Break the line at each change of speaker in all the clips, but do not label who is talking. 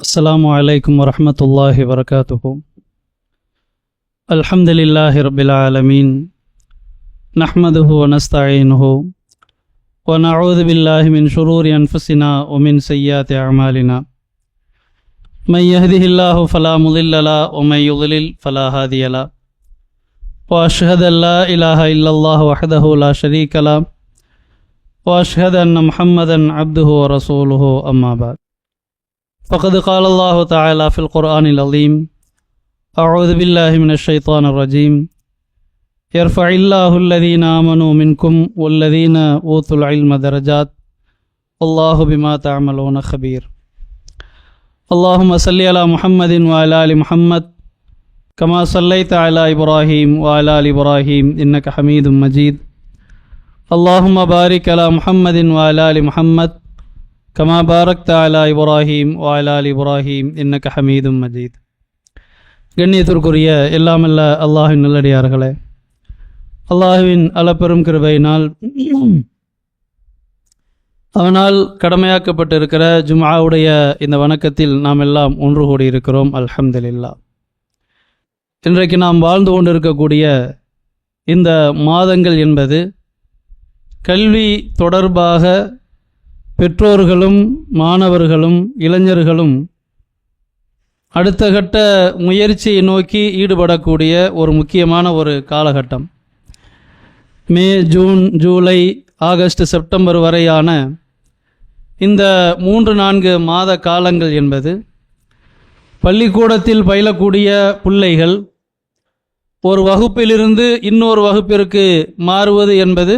السلام عليكم ورحمة الله وبركاته. الحمد لله رب العالمين، نحمده ونستعينه ونعوذ بالله من شرور أنفسنا ومن سيئات أعمالنا. من يهده الله فلا مضل له ومن يضلل فلا هادي له، وأشهد أن لا إله إلا الله وحده لا شريك له، وأشهد أن محمدا عبده ورسوله. أما بعد، فقد قال الله تعالى في القرآن العظيم: أعوذ بالله من الشيطان الرجيم، يرفع الله الذين آمنوا منكم والذين أوتوا العلم درجات والله بما تعملون خبير. اللهم صل على محمد وعلى آل محمد كما صليت على إبراهيم وعلى آل إبراهيم إنك حميد مجيد. اللهم بارك على محمد وعلى آل محمد كما باركت على إبراهيم وعلى آل إبراهيم إنك حميد مجيد. கண்ணியத்திற்குரிய எல்லாமல்ல அல்லாஹ்வின் நல்லடியார்களே, அல்லாஹ்வின் அளப்பெரும் கிருபையினால் அவனால் கடமையாக்கப்பட்டிருக்கிற ஜும்ஆவுடைய இந்த வணக்கத்தில் நாம் எல்லாம் ஒன்று கூடியிருக்கிறோம். அல்ஹம்துலில்லாஹ். இன்றைக்கு நாம் வாழ்ந்து கொண்டிருக்கக்கூடிய இந்த மாதங்கள் என்பது கல்வி தொடர்பாக பெற்றோர்களும் மாணவர்களும் இளைஞர்களும் அடுத்த கட்ட முயற்சியை நோக்கி ஈடுபடக்கூடிய ஒரு முக்கியமான ஒரு காலகட்டம். மே, ஜூன், ஜூலை, ஆகஸ்ட், செப்டம்பர் வரையான இந்த 3-4 மாத காலங்கள் என்பது பள்ளிக்கூடத்தில் பயிலக்கூடிய பிள்ளைகள் ஒரு வகுப்பிலிருந்து இன்னொரு வகுப்பிற்கு மாறுவது என்பது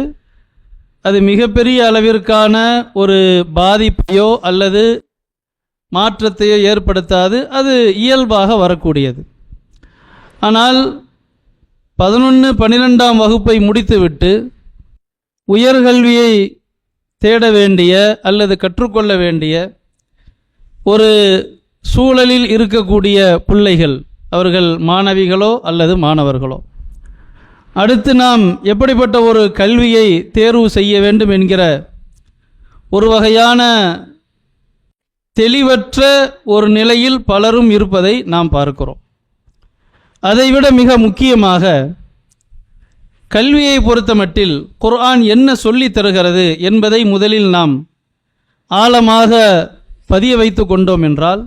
அது மிகப்பெரிய அளவிற்கான ஒரு பாதிப்பையோ அல்லது மாற்றத்தையோ ஏற்படுத்தாது. அது இயல்பாக வரக்கூடியது. ஆனால் 11, 12ஆம் வகுப்பை முடித்துவிட்டு உயர்கல்வியை தேட வேண்டிய அல்லது கற்றுக்கொள்ள வேண்டிய ஒரு சூழலில் இருக்கக்கூடிய பிள்ளைகள், அவர்கள் மாணவிகளோ அல்லது மாணவர்களோ, அடுத்து நாம் எப்படிப்பட்ட ஒரு கல்வியை தேர்வு செய்ய வேண்டும் என்கிற ஒரு வகையான தெளிவற்ற ஒரு நிலையில் பலரும் இருப்பதை நாம் பார்க்கிறோம். அதைவிட மிக முக்கியமாக கல்வியை பொறுத்தமட்டில் குர்ஆன் என்ன சொல்லி தருகிறது என்பதை முதலில் நாம் ஆழமாக பதிய வைத்து கொண்டோம் என்றால்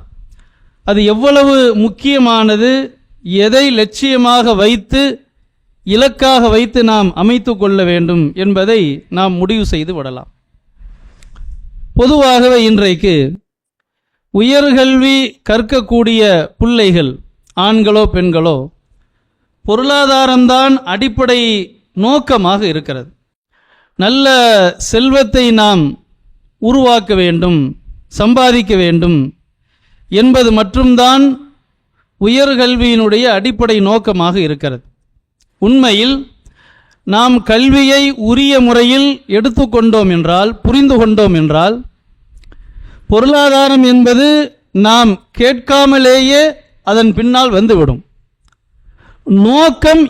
அது எவ்வளவு முக்கியமானது, எதை லட்சியமாக வைத்து இலக்காக வைத்து நாம் அமைத்து கொள்ள வேண்டும் என்பதை நாம் முடிவு செய்து விடலாம். பொதுவாகவே இன்றைக்கு உயர்கல்வி கற்கக்கூடிய பிள்ளைகள், ஆண்களோ பெண்களோ, பொருளாதாரம்தான் அடிப்படை நோக்கமாக இருக்கிறது. நல்ல செல்வத்தை நாம் உருவாக்க வேண்டும், சம்பாதிக்க வேண்டும் என்பது மட்டும்தான் உயர்கல்வியினுடைய அடிப்படை நோக்கமாக இருக்கிறது. உண்மையில் நாம் கல்வியை உரிய முறையில் எடுத்துக்கொண்டோம் என்றால், புரிந்து கொண்டோம் என்றால், பொருளாதாரம் என்பது நாம் கேட்காமலேயே அதன் பின்னால் வந்துவிடும். நோக்கம்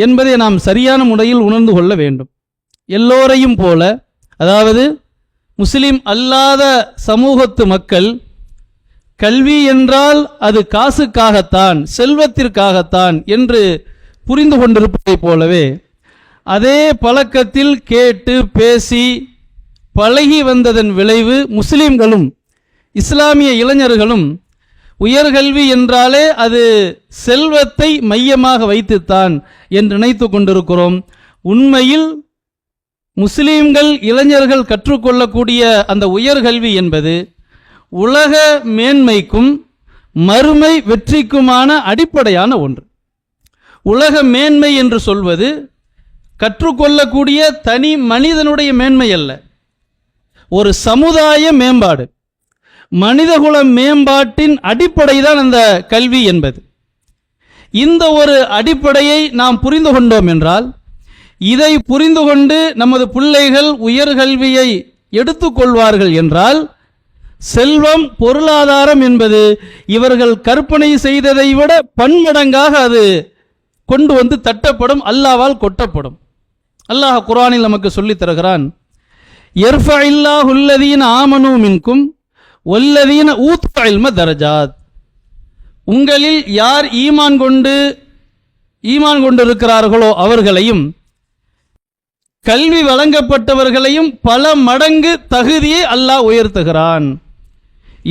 என்பதை நாம் சரியான முறையில் உணர்ந்து கொள்ள வேண்டும். எல்லோரையும் போல, அதாவது முஸ்லிம் அல்லாத சமூகத்து மக்கள் கல்வி என்றால் அது காசுக்காகத்தான், செல்வத்திற்காகத்தான் என்று புரிந்து கொண்டிருப்பதைப் போலவே அதே பழக்கத்தில் கேட்டு பேசி பழகி வந்ததன் விளைவு முஸ்லிம்களும் இஸ்லாமிய இளைஞர்களும் உயர்கல்வி என்றாலே அது செல்வத்தை மையமாக வைத்துத்தான் என்று நினைத்து கொண்டிருக்கிறோம். உண்மையில் முஸ்லிம்கள் இளைஞர்கள் கற்றுக்கொள்ளக்கூடிய அந்த உயர்கல்வி என்பது உலக மேன்மைக்கும் மறுமை வெற்றிக்குமான அடிப்படையான ஒன்று. உலக மேன்மை என்று சொல்வது கற்றுக்கொள்ளக்கூடிய தனி மனிதனுடைய மேன்மை அல்ல, ஒரு சமுதாய மேம்பாடு, மனிதகுல மேம்பாட்டின் அடிப்படை தான் அந்த கல்வி என்பது. இந்த ஒரு அடிப்படையை நாம் புரிந்து கொண்டோம் என்றால், இதை புரிந்து கொண்டு நமது பிள்ளைகள் உயர்கல்வியை எடுத்துக்கொள்வார்கள் என்றால், செல்வம், பொருளாதாரம் என்பது இவர்கள் கற்பனை செய்ததை விட பன்மடங்காக அது கொண்டு வந்து தட்டப்படும், அல்லாஹ்வால் கொட்டப்படும். அல்லாஹ் குர்ஆனில் நமக்கு சொல்லித் தருகிறான்: யர்ஃபஇல்லாஹு அல்லதீன ஆமனூ மின்கும் வல்லதீன ஊத்துல் இல்ம தரஜாத், உங்களில் யார் ஈமான் கொண்டிருக்கிறார்களோ அவர்களையும் கல்வி வழங்கப்பட்டவர்களையும் பல மடங்கு தகுதியை அல்லாஹ் உயர்த்துகிறான்.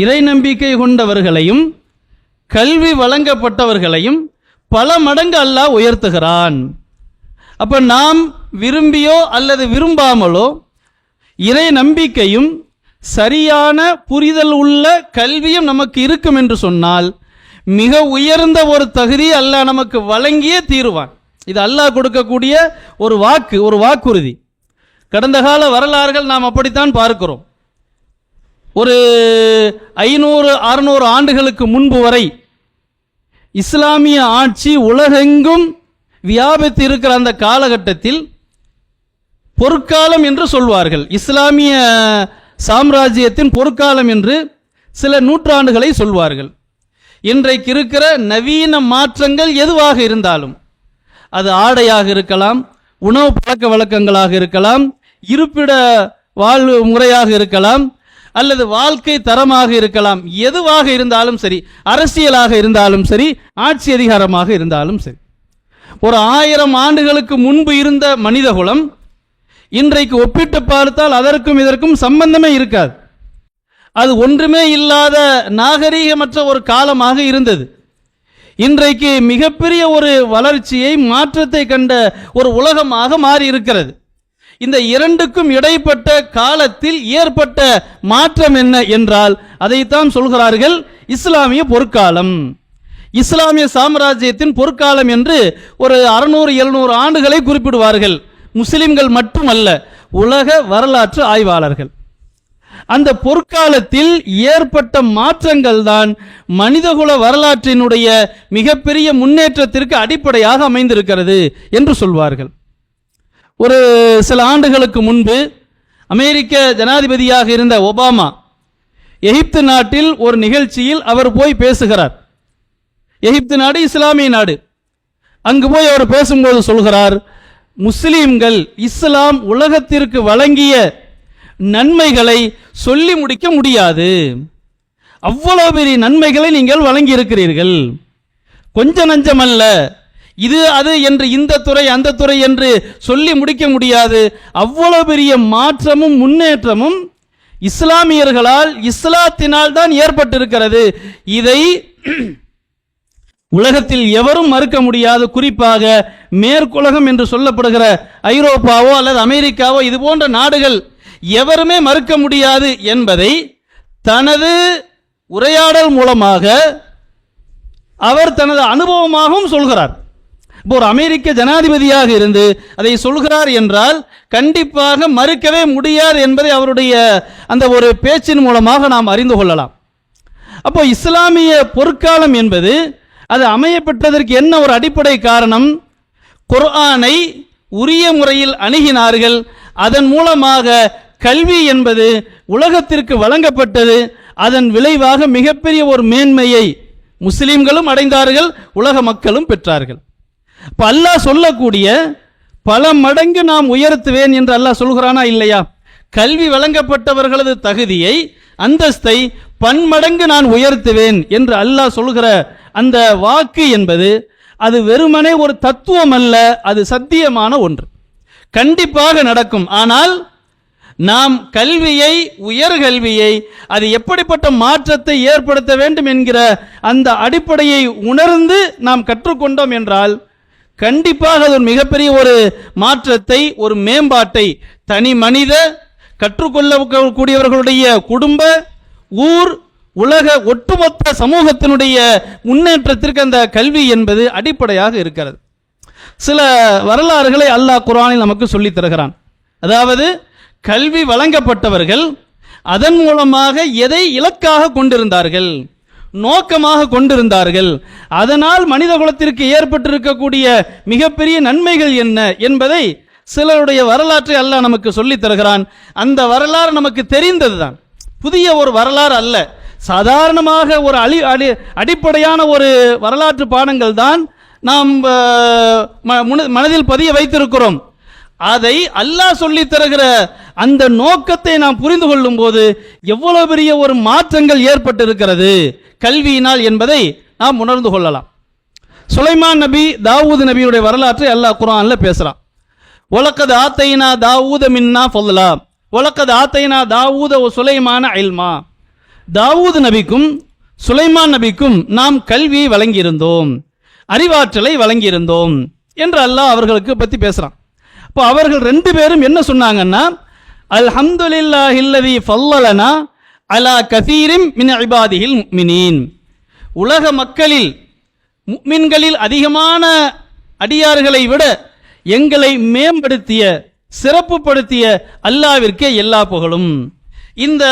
இறை நம்பிக்கை கொண்டவர்களையும் கல்வி வழங்கப்பட்டவர்களையும் பல மடங்கு அல்லாஹ் உயர்த்துகிறான். அப்ப நாம் விரும்பியோ அல்லது விரும்பாமலோ இறை நம்பிக்கையும் சரியான புரிதல் உள்ள கல்வியும் நமக்கு இருக்கும் என்று சொன்னால் மிக உயர்ந்த ஒரு தகுதி அல்லாஹ் நமக்கு வழங்கியே தீருவான். இது அல்லாஹ் கொடுக்கக்கூடிய ஒரு வாக்குறுதி. கடந்த கால வரலாறுகள் நாம் அப்படித்தான் பார்க்கிறோம். ஒரு 500-600 ஆண்டுகளுக்கு முன்பு வரை இஸ்லாமிய ஆட்சி உலகெங்கும் வியாபித்து இருக்கிற அந்த காலகட்டத்தில் பொற்காலம் என்று சொல்வார்கள். இஸ்லாமிய சாம்ராஜ்யத்தின் பொற்காலம் என்று சில நூற்றாண்டுகளை சொல்வார்கள். இன்றைக்கு இருக்கிற நவீன மாற்றங்கள் எதுவாக இருந்தாலும், அது ஆடையாக இருக்கலாம், உணவு பழக்க வழக்கங்களாக இருக்கலாம், இருப்பிட வாழ்வு முறையாக இருக்கலாம், அல்லது வாழ்க்கை தரமாக இருக்கலாம், எதுவாக இருந்தாலும் சரி, அரசியலாக இருந்தாலும் சரி, ஆட்சி அதிகாரமாக இருந்தாலும் சரி, ஒரு 1000 ஆண்டுகளுக்கு முன்பு இருந்த மனிதகுலம் இன்றைக்கு ஒப்பிட்டு பார்த்தால் அதற்கும் இதற்கும் சம்பந்தமே இருக்காது. அது ஒன்றுமே இல்லாத நாகரீகமற்ற ஒரு காலமாக இருந்தது. இன்றைக்கு மிகப்பெரிய ஒரு வளர்ச்சியை, மாற்றத்தை கண்ட ஒரு உலகமாக மாறி இருக்கிறது. இந்த இரண்டுக்கும் இடைப்பட்ட காலத்தில் ஏற்பட்ட மாற்றம் என்ன என்றால் அதைத்தான் சொல்கிறார்கள் இஸ்லாமிய பொற்காலம், இஸ்லாமிய சாம்ராஜ்யத்தின் பொற்காலம் என்று ஒரு 600-700 ஆண்டுகளை குறிப்பிடுவார்கள். முஸ்லிம்கள் மட்டுமல்ல, உலக வரலாற்று ஆய்வாளர்கள். அந்த பொற்காலத்தில் ஏற்பட்ட மாற்றங்கள் தான் மனிதகுல வரலாற்றினுடைய மிகப்பெரிய முன்னேற்றத்திற்கு அடிப்படையாக அமைந்திருக்கிறது என்று சொல்வார்கள். ஒரு சில ஆண்டுகளுக்கு முன்பு அமெரிக்க ஜனாதிபதியாக இருந்த ஒபாமா எகிப்து நாட்டில் ஒரு நிகழ்ச்சியில் அவர் போய் பேசுகிறார். எகிப்து நாடு இஸ்லாமிய நாடு. அங்கு போய் அவர் பேசும்போது சொல்கிறார், முஸ்லிம்கள் இஸ்லாம் உலகத்திற்கு வழங்கிய நன்மைகளை சொல்லி முடிக்க முடியாது. அவ்வளவு பெரிய நன்மைகளை நீங்கள் வழங்கி இருக்கிறீர்கள். கொஞ்ச நஞ்சமல்ல, இது அது என்று இந்த துறை அந்த துறை என்று சொல்லி முடிக்க முடியாது. அவ்வளவு பெரிய மாற்றமும் முன்னேற்றமும் இஸ்லாமியர்களால், இஸ்லாத்தினால் தான் ஏற்பட்டிருக்கிறது. இதை உலகத்தில் எவரும் மறுக்க முடியாது. குறிப்பாக மேற்குலகம் என்று சொல்லப்படுகிற ஐரோப்பாவோ அல்லது அமெரிக்காவோ இது போன்ற நாடுகள் எவருமே மறுக்க முடியாது என்பதை தனது உரையாடல் மூலமாக அவர் தனது அனுபவமாகவும் சொல்கிறார். இப்போ ஒரு அமெரிக்க ஜனாதிபதியாக இருந்து அதை சொல்கிறார் என்றால் கண்டிப்பாக மறுக்கவே முடியாது என்பதை அவருடைய அந்த ஒரு பேச்சின் மூலமாக நாம் அறிந்து கொள்ளலாம். அப்போ இஸ்லாமிய பொற்காலம் என்பது அது அமையப்பட்டதற்கு என்ன ஒரு அடிப்படை காரணம்? குர்ஆனை உரிய முறையில் அணுகினார்கள். அதன் மூலமாக கல்வி என்பது உலகத்திற்கு வழங்கப்பட்டது. அதன் விளைவாக மிகப்பெரிய ஒரு மேன்மையை முஸ்லிம்களும் அடைந்தார்கள், உலக மக்களும் பெற்றார்கள். இப்போ அல்லாஹ் சொல்லக்கூடிய பல மடங்கு நாம் உயர்த்துவேன் என்று அல்லாஹ் சொல்கிறானா இல்லையா? கல்வி வழங்கப்பட்டவர்களது தகுதியை, அந்தஸ்தை பன்மடங்கு நான் உயர்த்துவேன் என்று அல்லாஹ் சொல்கிற அந்த வாக்கு என்பது அது வெறுமனே ஒரு தத்துவம் அல்ல, அது சத்தியமான ஒன்று, கண்டிப்பாக நடக்கும். ஆனால் நாம் கல்வியை, உயர்கல்வியை, அது எப்படிப்பட்ட மாற்றத்தை ஏற்படுத்த வேண்டும் என்கிற அந்த அடிப்படையை உணர்ந்து நாம் கற்றுக்கொண்டோம் என்றால் கண்டிப்பாக அது ஒரு மிகப்பெரிய ஒரு மாற்றத்தை, ஒரு மேம்பாட்டை தனி மனித, கற்றுக்கொள்ளக்கூடியவர்களுடைய குடும்ப, ஊர், உலக ஒட்டுமொத்த சமூகத்தினுடைய முன்னேற்றத்திற்கு அந்த கல்வி என்பது அடிப்படையாக இருக்கிறது. சில வரலாறுகளை அல்லாஹ் குர்ஆனில் நமக்கு சொல்லித் தருகிறான். அதாவது கல்வி வழங்கப்பட்டவர்கள் அதன் மூலமாக எதை இலக்காக கொண்டிருந்தார்கள், நோக்கமாக கொண்டிருந்தார்கள், அதனால் மனித குலத்திற்கு ஏற்பட்டிருக்கக்கூடிய மிகப்பெரிய நன்மைகள் என்ன என்பதை சிலருடைய வரலாற்றை அல்லாஹ் நமக்கு சொல்லித் தருகிறான். அந்த வரலாறு நமக்கு தெரிந்ததுதான், புதிய ஒரு வரலாறு அல்ல. சாதாரணமாக ஒரு அடிப்படையான ஒரு வரலாற்று பாடங்கள் தான் நாம் மனதில் பதிய வைத்திருக்கிறோம். அதை அல்லாஹ் சொல்லித் தருகிற அந்த நோக்கத்தை நாம் புரிந்து கொள்ளும் போது எவ்வளவு பெரிய ஒரு மாற்றங்கள் ஏற்பட்டிருக்கிறது கல்வியினால் என்பதை நாம் உணர்ந்து கொள்ளலாம். சுலைமான் நபி, தாவூது நபியுடைய வரலாற்றை அல்லாஹ் குர்ஆன்ல பேசுறான். வலக்கத் ஆத்தைனா தாவூத மின்னா ஃபضலா வலக்கத் ஆத்தைனா தாவூத வ சுலைமான இல்மா. தாவூது நபிக்கும் சுலைமான் நபிக்கும் நாம் கல்வியை வழங்கியிருந்தோம், அறிவாற்றலை வழங்கியிருந்தோம் என்று அல்லாஹ் அவர்களுக்கு பற்றி பேசுறான். இப்போ அவர்கள் ரெண்டு பேரும் என்ன சொன்னாங்கன்னா, அல்ஹம்துலில்லாஹில்லதி ஃபல்லலனா அலா கஸீரின் மின் இபாதிஹில் முஃமினீன். உலக மக்களில் முஃமின்களில் அதிகமான அடியார்களை விட எங்களை மேம்படுத்திய, சிறப்புப்படுத்திய அல்லாஹ்விற்கே எல்லா புகழும். இந்த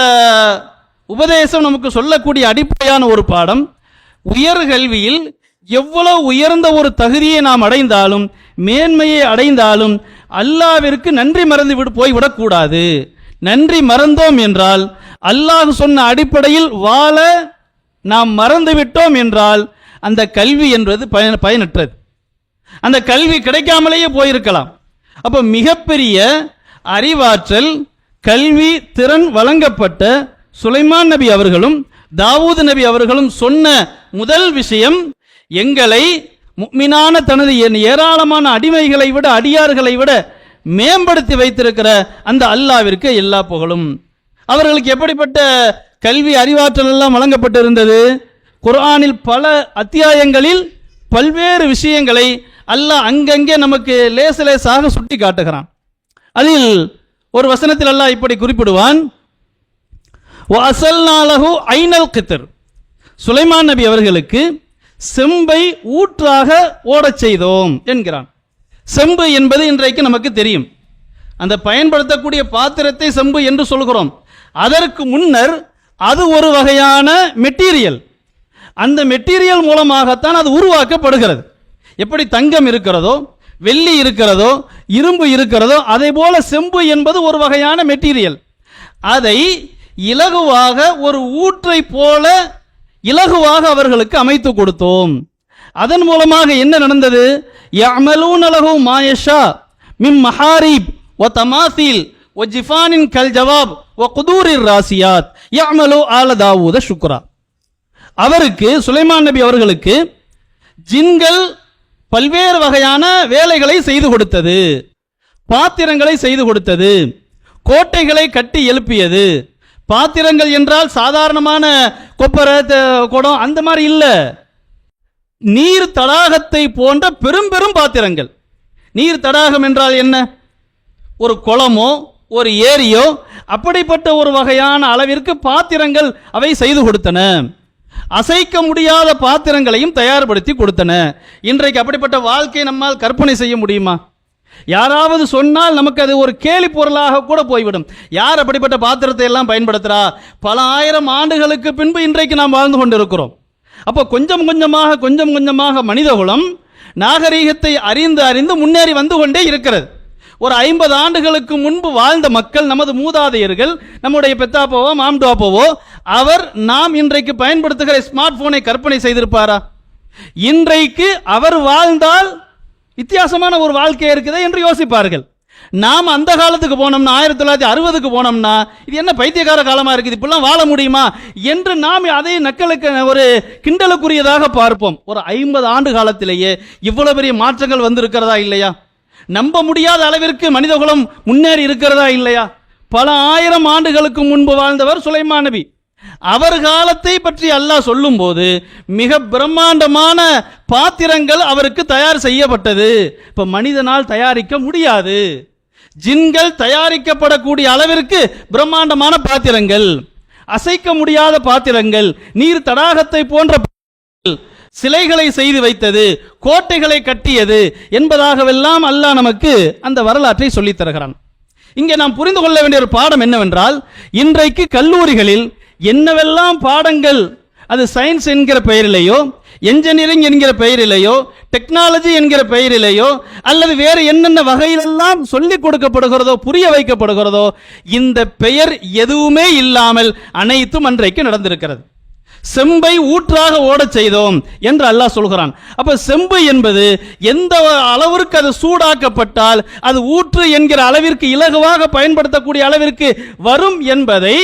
உபதேசம் நமக்கு சொல்லக்கூடிய அடிப்படையான ஒரு பாடம், உயர்கல்வியில் எவ்வளவு உயர்ந்த ஒரு தகுதியை நாம் அடைந்தாலும், மேன்மையை அடைந்தாலும் அல்லாஹ்விற்கு நன்றி மறந்து போய்விடக்கூடாது. நன்றி மறந்தோம் என்றால், அல்லாஹ் சொன்ன அடிப்படையில் வாழ நாம் மறந்துவிட்டோம் என்றால் அந்த கல்வி என்பது பயனற்றது. அந்த கல்வி கிடைக்காமலேயே போயிருக்கலாம். அப்போ மிகப்பெரிய அறிவாற்றல், கல்வி திறன் வழங்கப்பட்ட சுலைமான் நபி அவர்களும் தாவூது நபி அவர்களும் சொன்ன முதல் விஷயம், எங்களை முஃமினான தனது ஏராளமான அடிமைகளை விட, அடியார்களை விட மேம்படுத்தி வைத்திருக்கிற அந்த அல்லாஹ்விற்கு எல்லா புகழும். அவர்களுக்கு எப்படிப்பட்ட கல்வி அறிவாற்றல் எல்லாம் வழங்கப்பட்டிருந்தது? குர்ஆனில் பல அத்தியாயங்களில் பல்வேறு விஷயங்களை அல்லாஹ் அங்கங்கே நமக்கு லேச லேசாக சுட்டி காட்டுகிறான். அதில் ஒரு வசனத்தில் அல்லாஹ் இப்படி குறிப்பிடுவான், வஅஸல்னாலஹு ஐனல் கித்ர். சுலைமான் நபி அவர்களுக்கு செம்பை ஊற்றாக ஓடச் செய்தோம் என்கிறான். செம்பு என்பது இன்றைக்கு நமக்கு தெரியும். அந்த பயன்படுத்தக்கூடிய பாத்திரத்தை செம்பு என்று சொல்கிறோம். அதற்கு முன்னர் அது ஒரு வகையான மெட்டீரியல். அந்த மெட்டீரியல் மூலமாகத்தான் அது உருவாக்கப்படுகிறது. எப்படி தங்கம் இருக்கிறதோ, வெள்ளி இருக்கிறதோ, இரும்பு இருக்கிறதோ, அதே போல செம்பு என்பது ஒரு வகையான மெட்டீரியல். அதை இலகுவாக ஒரு ஊற்றை போல இலகுவாக அவர்களுக்கு அமைத்து கொடுத்தோம். அதன் மூலமாக என்ன நடந்தது? யஅமலூன லஹு மா யஷா மின் மஹாரிப் வ தமாசில் வ ஜிஃபானின் கல் ஜவாப் வ குதூரிர் ராசியாத் யஅமலு ஆல தாவூத ஷுக்ரா. அவருக்கு, சுலைமான் நபி அவர்களுக்கு ஜின்கள் பல்வேறு வகையான வேலைகளை செய்து கொடுத்தது, பாத்திரங்களை செய்து கொடுத்தது, கோட்டைகளை கட்டி எழுப்பியது. பாத்திரங்கள் என்றால் சாதாரணமான கொப்பரை, குடம் அந்த மாதிரி இல்லை. நீர் தடாகத்தை போன்ற பெரும் பெரும் பாத்திரங்கள். நீர் தடாகம் என்றால் என்ன? ஒரு குளமோ ஒரு ஏரியோ, அப்படிப்பட்ட ஒரு வகையான அளவிற்கு பாத்திரங்கள் அவை செய்து கொடுத்தன. அசைக்க முடியாத பாத்திரங்களையும் தயார்படுத்தி கொடுத்தன. இன்றைக்கு அப்படிப்பட்ட வாழ்க்கையை நம்மால் கற்பனை செய்ய முடியுமா? யாராவது சொன்னால் நமக்கு அது ஒரு கேலி பொருளாக கூட போய்விடும். யார் அப்படிப்பட்ட பாத்திரத்தை எல்லாம் பயன்படுத்துறா? பல ஆயிரம் ஆண்டுகளுக்கு பின்பு இன்றைக்கு நாம் வாழ்ந்து கொண்டிருக்கிறோம். அப்போ கொஞ்சம் கொஞ்சமாக மனிதகுலம் நாகரீகத்தை அறிந்து அறிந்து முன்னேறி வந்து கொண்டே இருக்கிறது. ஒரு 50 ஆண்டுகளுக்கு முன்பு வாழ்ந்த மக்கள், நமது மூதாதையர்கள், நம்முடைய பெத்தாப்போவோ மாம்டாப்போவோ, அவர் நாம் இன்றைக்கு பயன்படுத்துகிற ஸ்மார்ட் போனை கற்பனை செய்திருப்பாரா? இன்றைக்கு அவர் வாழ்ந்தால் வித்தியாசமான ஒரு வாழ்க்கை இருக்குது என்று யோசிப்பார்கள். நாம் அந்த காலத்துக்கு போனோம்னா, 1960க்கு போனோம்னா, இது என்ன பைத்தியக்கார காலமா இருக்குது, இப்பெல்லாம் வாழ முடியுமா என்று நாம் அதை நக்கலுக்கு ஒரு கிண்டலுக்குரியதாக பார்ப்போம். ஒரு 50 ஆண்டு காலத்திலேயே இவ்வளவு பெரிய மாற்றங்கள் வந்திருக்கிறதா இல்லையா? நம்ப முடியாத அளவிற்கு மனிதகுலம் முன்னேறி இருக்கிறதா இல்லையா? பல ஆயிரம் ஆண்டுகளுக்கு முன்பு வாழ்ந்தவர் சுலைமான் நபி. அவர் காலத்தை பற்றி அல்லாஹ் சொல்லும் போது மிக பிரம்மாண்டமான பாத்திரங்கள் அவருக்கு தயார் செய்யப்பட்டது. இப்ப மனிதனால் தயாரிக்க முடியாது. ஜின்கள் தயாரிக்கப்படக்கூடிய அளவிற்கு பிரம்மாண்டமான பாத்திரங்கள், அசைக்க முடியாத பாத்திரங்கள், நீர் தடாகத்தை போன்ற சிலைகளை செய்து வைத்தது, கோட்டைகளை கட்டியது என்பதாகவெல்லாம் அல்லாஹ் நமக்கு அந்த வரலாற்றை சொல்லித் தருகிறான். இங்கே நாம் புரிந்து கொள்ள வேண்டிய ஒரு பாடம் என்னவென்றால், இன்றைக்கு கல்லூரிகளில் என்னவெல்லாம் பாடங்கள், அது சயின்ஸ் என்கிற பெயரிலேயோ, என்ஜினியரிங் என்கிற பெயரிலேயோ, டெக்னாலஜி என்கிற பெயரிலேயோ, அல்லது வேறு என்னென்ன வகையிலெல்லாம் சொல்லிக் கொடுக்கப்படுகிறதோ, புரிய வைக்கப்படுகிறதோ, இந்த பெயர் எதுவுமே இல்லாமல் அனைத்தும் அன்றைக்கு நடந்திருக்கிறது. செம்பை ஊற்றாக ஓடச் செய்தோம் என்று அல்லாஹ் சொல்கிறான். அப்ப செம்பு என்பது எந்த அளவிற்கு அது சூடாக்கப்பட்டால் அது ஊற்று என்கிற அளவிற்கு இலகுவாக பயன்படுத்தக்கூடிய அளவிற்கு வரும் என்பதை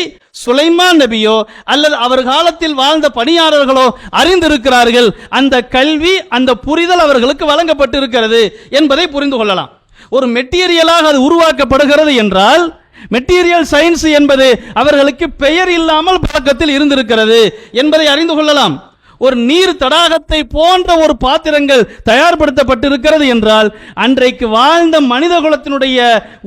சுலைமான் நபியோ அல்லது அவர் காலத்தில் வாழ்ந்த பணியாளர்களோ அறிந்திருக்கிறார்கள். அந்த கல்வி, அந்த புரிதல் அவர்களுக்கு வழங்கப்பட்டிருக்கிறது என்பதை புரிந்து கொள்ளலாம். ஒரு மெட்டீரியலாக அது உருவாக்கப்படுகிறது என்றால் மெட்டீரியல் சயின்ஸ் என்பது அவர்களுக்கு பெயர் இல்லாமல் பழக்கத்தில் இருந்திருக்கிறது என்பதை அறிந்து கொள்ளலாம். ஒரு நீர் தடாகத்தை போன்ற ஒரு பாத்திரங்கள் தயார்படுத்தப்பட்டிருக்கிறது என்றால் அன்றைக்கு வாழ்ந்த மனித குலத்தினுடைய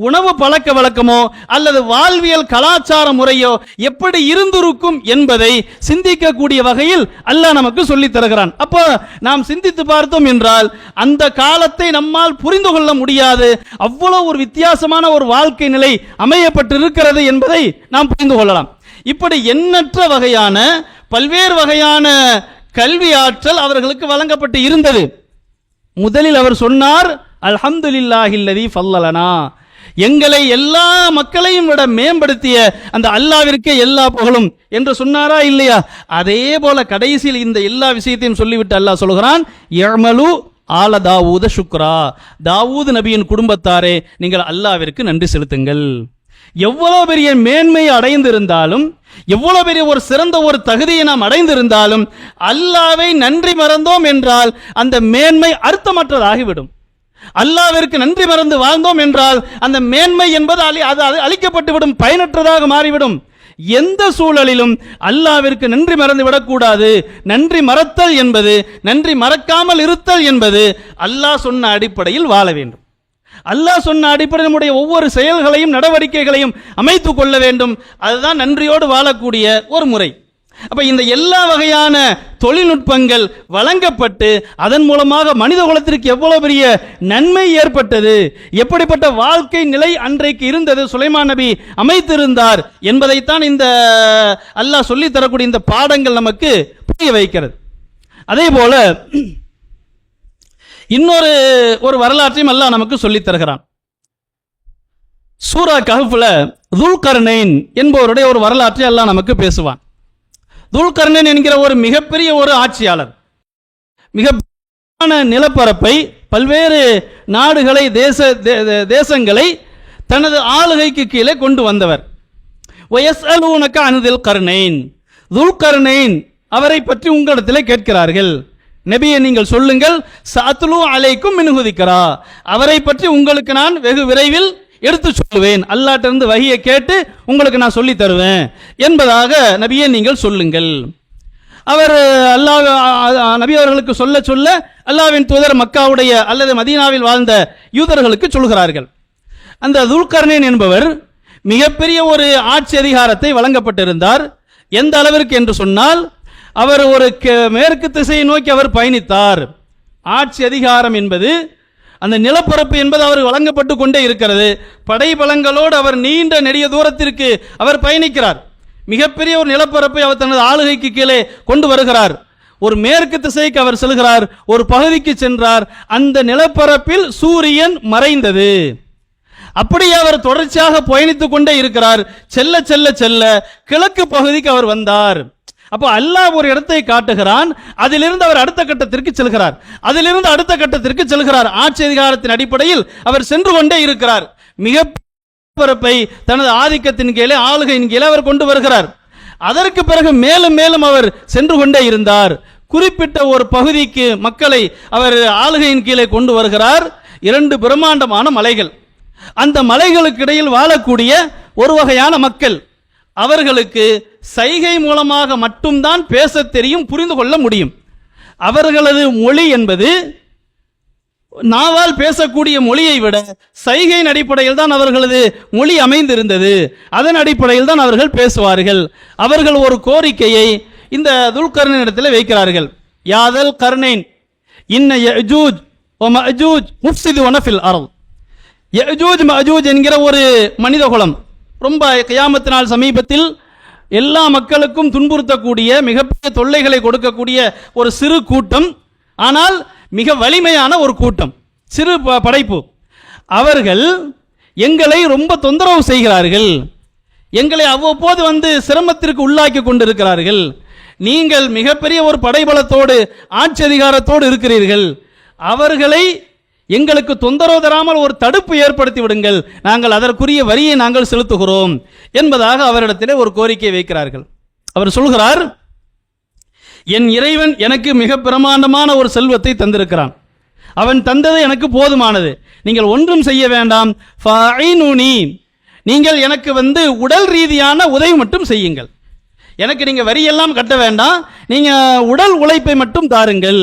உணவு பழக்க வழக்கமோ அல்லது வாழ்வியல் கலாச்சார முறையோ எப்படி இருந்திருக்கும் என்பதை சிந்திக்கக்கூடிய வகையில் அல்லாஹ் நமக்கு சொல்லித் தருகிறான். அப்போ நாம் சிந்தித்து பார்த்தோம் என்றால் அந்த காலத்தை நம்மால் புரிந்து கொள்ள முடியாது. அவ்வளவு ஒரு வித்தியாசமான ஒரு வாழ்க்கை நிலை அமையப்பட்டிருக்கிறது என்பதை நாம் புரிந்து கொள்ளலாம். இப்படி எண்ணற்ற வகையான பல்வேறு வகையான கல்வி ஆற்றல் அவர்களுக்கு வழங்கப்பட்டு இருந்தது. முதலில் அவர் சொன்னார், அல்ஹம்துலில்லாஹில்லதி ஃபல்லலனா, எங்களை எல்லா மக்களையும் விட மேம்படுத்திய அந்த அல்லாஹ்விற்கே எல்லா புகழும் என்று சொன்னாரா இல்லையா? அதே போல கடைசியில் இந்த எல்லா விஷயத்தையும் சொல்லிவிட்டு அல்லாஹ் சொல்கிறான், யஅமலு ஆல தாவூத ஷுக்ரா, தாவூத் நபியின் குடும்பத்தாரே நீங்கள் அல்லாஹ்விற்கு நன்றி செலுத்துங்கள். எவ்வளவு பெரிய மேன்மையை அடைந்திருந்தாலும், எவ்வளவு பெரிய ஒரு சிறந்த ஒரு தகுதியை நாம் அடைந்திருந்தாலும் அல்லாஹ்வை நன்றி மறந்தோம் என்றால் அந்த மேன்மை அர்த்தமற்றதாகிவிடும். அல்லாஹ்விற்கு நன்றி மறந்து வாழ்ந்தோம் என்றால் அந்த மேன்மை என்பது அது அழிக்கப்பட்டுவிடும், பயனற்றதாக மாறிவிடும். எந்த சூழலிலும் அல்லாஹ்விற்கு நன்றி மறந்து விடக்கூடாது. நன்றி மறத்தல் என்பது, நன்றி மறக்காமல் இருத்தல் என்பது அல்லாஹ் சொன்ன அடிப்படையில் வாழ வேண்டும். அல்லாஹ் சொன்ன அடிப்படையில் நம்முடைய ஒவ்வொரு செயல்களையும் நடவடிக்கைகளையும் அமைத்துக் கொள்ள வேண்டும். அதுதான் நன்றியோடு வாழக்கூடிய ஒரு முறை. அப்ப இந்த எல்லா வகையான தொழில்நுட்பங்கள் வழங்கப்பட்டு அதன் மூலமாக மனித குலத்திற்கு எவ்வளவு பெரிய நன்மை ஏற்பட்டது, எப்படிப்பட்ட வாழ்க்கை நிலை அன்றைக்கு இருந்தது, சுலைமான் நபி அமைத்திருந்தார் என்பதைத்தான் இந்த அல்லாஹ் சொல்லித் தரக்கூடிய இந்த பாடங்கள் நமக்கு புரிய வைக்கிறது. அதே போல இன்னொரு ஒரு வரலாற்றையும் அல்லாஹ் நமக்கு சொல்லித் தருகிறான். சூரா கஹ்ஃப்ல துல்கர்னைன் என்பவருடைய ஒரு வரலாற்றை அல்லாஹ் நமக்கு பேசுவான். துல்கர்னைன் என்கிற ஒரு மிகப்பெரிய ஒரு ஆட்சியாளர், மிக நிலப்பரப்பை, பல்வேறு நாடுகளை, தேசங்களை தனது ஆளுகைக்கு கீழே கொண்டு வந்தவர். வயஸ்அலூனக அன் துல்கர்னைன், துல்கர்னைன் அவரை பற்றி உங்களிடத்தில் கேட்கிறார்கள். நபியை நீங்கள் சொல்லுங்கள், சாத்லு அலைக்கும் மின்ஹு திக்ரா, அவரை பற்றி உங்களுக்கு நான் வெகு விரைவில் எடுத்து சொல்லுவேன், அல்லாஹ்விலிருந்து வஹியை கேட்டு உங்களுக்கு நான் சொல்லி தருவேன் என்பதாக நபியை நீங்கள் சொல்லுங்கள். அவர் நபி அவர்களுக்கு சொல்ல சொல்ல அல்லாஹ்வின் தூதர் மக்காவுடைய அல்லது மதீனாவில் வாழ்ந்த யூதர்களுக்கு சொல்கிறார்கள். அந்த துல்கர்னைன் என்பவர் மிகப்பெரிய ஒரு ஆட்சி அதிகாரத்தை வழங்கப்பட்டிருந்தார். எந்த அளவிற்கு என்று சொன்னால், அவர் ஒரு மேற்கு திசையை நோக்கி அவர் பயணித்தார். ஆட்சி அதிகாரம் என்பது, அந்த நிலப்பரப்பு என்பது அவர் வழங்கப்பட்டு கொண்டே இருக்கிறது. படைபலங்களோடு அவர் நீண்ட நெடிய தூரத்திற்கு அவர் பயணிக்கிறார். மிகப்பெரிய ஒரு நிலப்பரப்பை அவர் தனது ஆளுகைக்கு கீழே கொண்டு வருகிறார். ஒரு மேற்கு திசைக்கு அவர் செல்கிறார், ஒரு பகுதிக்கு சென்றார். அந்த நிலப்பரப்பில் சூரியன் மறைந்தது. அப்படியே அவர் தொடர்ச்சியாக பயணித்துக் கொண்டே இருக்கிறார். செல்ல செல்ல செல்ல கிழக்கு பகுதிக்கு அவர் வந்தார். அப்போ அல்லாஹ் ஒரு இடத்தை காட்டுகிறான், அதிலிருந்து அவர் அடுத்த கட்டத்திற்கு செல்கிறார், அதிலிருந்து அடுத்த கட்டத்திற்கு செல்கிறார். ஆட்சி அதிகாரத்தின் அடிப்படையில் அவர் சென்று கொண்டே இருக்கிறார். மிக பரப்பை தனது ஆதிக்கத்தின் கீழே, ஆளுகையின் கீழே அவர் கொண்டு வருகிறார். அதற்கு பிறகு மேலும் மேலும் அவர் சென்று கொண்டே இருந்தார். குறிப்பிட்ட ஒரு பகுதிக்கு மக்களை அவர் ஆளுகையின் கீழே கொண்டு வருகிறார். 2 பிரம்மாண்டமான மலைகள், அந்த மலைகளுக்கு இடையில் வாழக்கூடிய ஒரு வகையான மக்கள், அவர்களுக்கு சைகை மூலமாக மட்டும்தான் பேச தெரியும், புரிந்து கொள்ள முடியும். அவர்களது மொழி என்பது நாவால் பேசக்கூடிய மொழியை விட சைகையின் அடிப்படையில் தான் அவர்களது மொழி அமைந்திருந்தது. அதன் அடிப்படையில் தான் அவர்கள் பேசுவார்கள். அவர்கள் ஒரு கோரிக்கையை இந்த துல்கர்னைன் இடத்தில் வைக்கிறார்கள். யாதல் கர்னைன் இன்ன யஜூஜ் வ மஅஜூஜ் முஃப்ஸிதுன ஃபில் அர்த். யஜூஜ் மஅஜூஜ் என்கிற ஒரு மனித குலம், ரொம்ப கியாமத் நாள் சமீபத்தில் எல்லா மக்களுக்கும் துன்புறுத்தக்கூடிய, மிகப்பெரிய தொல்லைகளை கொடுக்கக்கூடிய ஒரு சிறு கூட்டம், ஆனால் மிக வலிமையான ஒரு கூட்டம், சிறு படைப்பு. அவர்கள் எங்களை ரொம்ப தொந்தரவு செய்கிறார்கள், எங்களை அவ்வப்போது வந்து சிரமத்திற்கு உள்ளாக்கி கொண்டிருக்கிறார்கள். நீங்கள் மிகப்பெரிய ஒரு படைபலத்தோடு ஆட்சி அதிகாரத்தோடு இருக்கிறீர்கள், அவர்களை எங்களுக்கு தொந்தரவு தராமல் ஒரு தடுப்பு ஏற்படுத்தி விடுங்கள், நாங்கள் அதற்குரிய வரியை நாங்கள் செலுத்துகிறோம் என்பதாக அவரிடத்திலே ஒரு கோரிக்கை வைக்கிறார்கள். அவர் சொல்கிறார், என் இறைவன் எனக்கு மிக பிரமாண்டமான ஒரு செல்வத்தை தந்திருக்கிறான், அவன் தந்தது எனக்கு போதுமானது, நீங்கள் ஒன்றும் செய்ய வேண்டாம், நீங்கள் எனக்கு உடல் ரீதியான உதவி மட்டும் செய்யுங்கள், எனக்கு நீங்க வரியெல்லாம் கட்ட வேண்டாம், நீங்க உடல் உழைப்பை மட்டும் தாருங்கள்,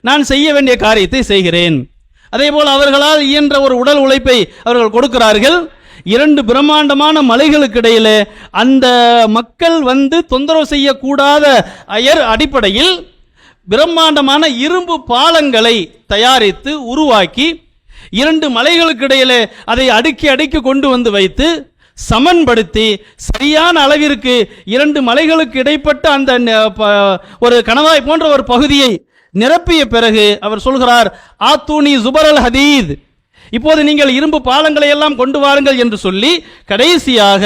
நான் செய்ய வேண்டிய காரியத்தை செய்கிறேன். அதே போல் அவர்களால் இயன்ற ஒரு உடல் உழைப்பை அவர்கள் கொடுக்கிறார்கள். 2 பிரம்மாண்டமான மலைகளுக்கு இடையிலே அந்த மக்கள் தொந்தரவு செய்யக்கூடாத அடிப்படையில் பிரம்மாண்டமான இரும்பு பாலங்களை தயாரித்து உருவாக்கி 2 மலைகளுக்கு இடையிலே அதை அடுக்கி அடுக்கி கொண்டு வைத்து சமன்படுத்தி சரியான அளவிற்கு 2 மலைகளுக்கு இடைப்பட்ட அந்த ஒரு கணவாய் போன்ற ஒரு பகுதியை நிரப்பிய பிறகு அவர் சொல்கிறார், ஆத்தூனி ஜுபரல் ஹதீத், இப்போது நீங்கள் இரும்பு பாலங்களை எல்லாம் கொண்டு வாருங்கள் என்று சொல்லி கடைசியாக